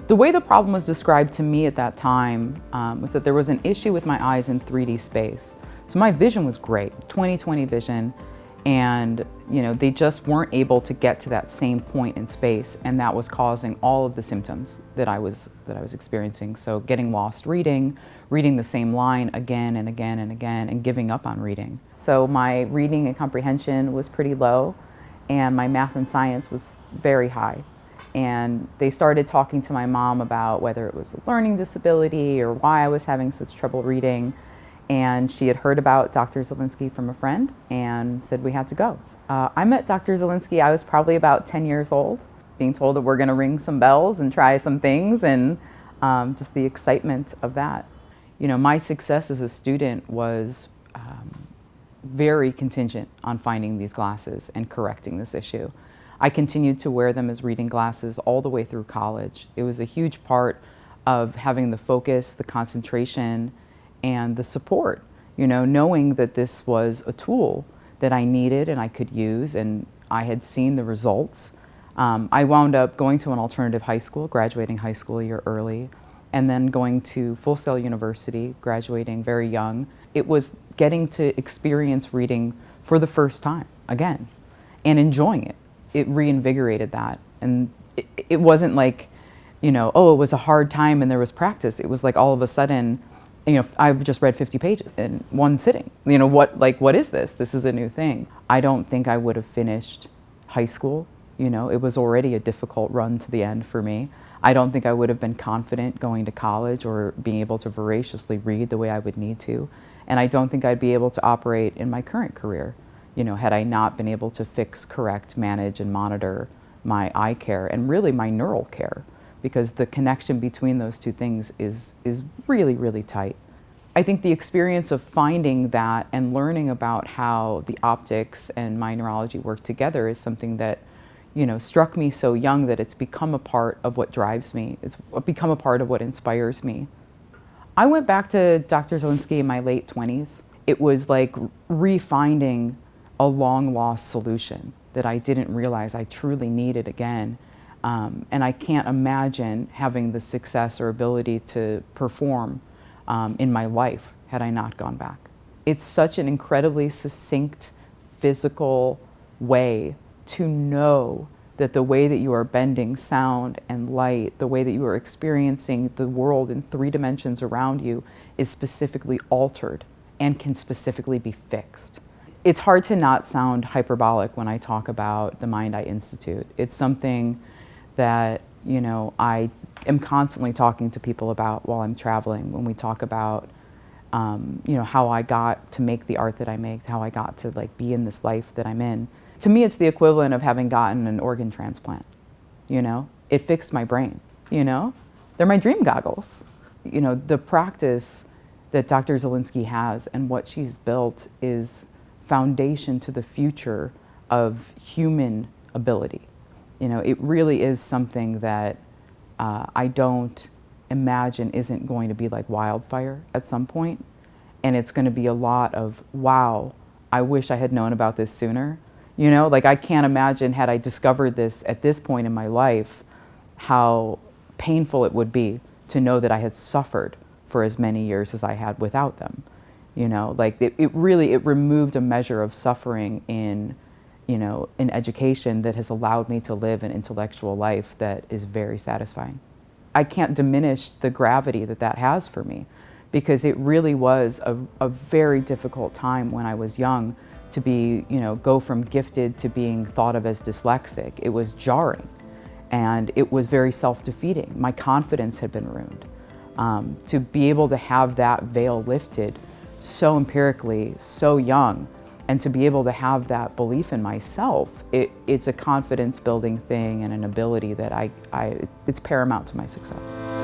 The way the problem was described to me at that time was that there was an issue with my eyes in 3D space. So my vision was great, 20/20 vision, and they just weren't able to get to that same point in space, and that was causing all of the symptoms that I was experiencing. So getting lost reading the same line again and again and again, and giving up on reading. So my reading and comprehension was pretty low, and my math and science was very high. And they started talking to my mom about whether it was a learning disability or why I was having such trouble reading. And she had heard about Dr. Zelinsky from a friend and said we had to go. I met Dr. Zelinsky, I was probably about 10 years old, being told that we're gonna ring some bells and try some things, and just the excitement of that. My success as a student was very contingent on finding these glasses and correcting this issue. I continued to wear them as reading glasses all the way through college. It was a huge part of having the focus, the concentration, and the support, knowing that this was a tool that I needed and I could use, and I had seen the results. I wound up going to an alternative high school, graduating high school a year early, and then going to Full Sail University, graduating very young. It was getting to experience reading for the first time again and enjoying it. It reinvigorated that. And it wasn't like, oh, it was a hard time and there was practice. It was like all of a sudden, I've just read 50 pages in one sitting. What is this? This is a new thing. I don't think I would have finished high school. It was already a difficult run to the end for me. I don't think I would have been confident going to college or being able to voraciously read the way I would need to. And I don't think I'd be able to operate in my current career, had I not been able to fix, correct, manage, and monitor my eye care and really my neural care, because the connection between those two things is really, really tight. I think the experience of finding that and learning about how the optics and my neurology work together is something that, struck me so young that it's become a part of what drives me. It's become a part of what inspires me. I went back to Dr. Zelinsky in my late 20s. It was like refinding a long-lost solution that I didn't realize I truly needed again. And I can't imagine having the success or ability to perform in my life had I not gone back. It's such an incredibly succinct, physical way to know that the way that you are bending sound and light, the way that you are experiencing the world in 3 dimensions around you is specifically altered and can specifically be fixed. It's hard to not sound hyperbolic when I talk about the Mind Eye Institute. It's something that I am constantly talking to people about while I'm traveling, when we talk about how I got to make the art that I make, how I got to be in this life that I'm in. To me, it's the equivalent of having gotten an organ transplant. It fixed my brain. They're my dream goggles. The practice that Dr. Zelinsky has and what she's built is foundation to the future of human ability. It really is something that I don't imagine isn't going to be like wildfire at some point. And it's going to be a lot of, wow, I wish I had known about this sooner. I can't imagine, had I discovered this at this point in my life, how painful it would be to know that I had suffered for as many years as I had without them. It removed a measure of suffering in education that has allowed me to live an intellectual life that is very satisfying. I can't diminish the gravity that has for me, because it really was a very difficult time when I was young to be, go from gifted to being thought of as dyslexic. It was jarring, and it was very self-defeating. My confidence had been ruined. To be able to have that veil lifted so empirically, so young, and to be able to have that belief in myself, it's a confidence building thing and an ability that it's paramount to my success.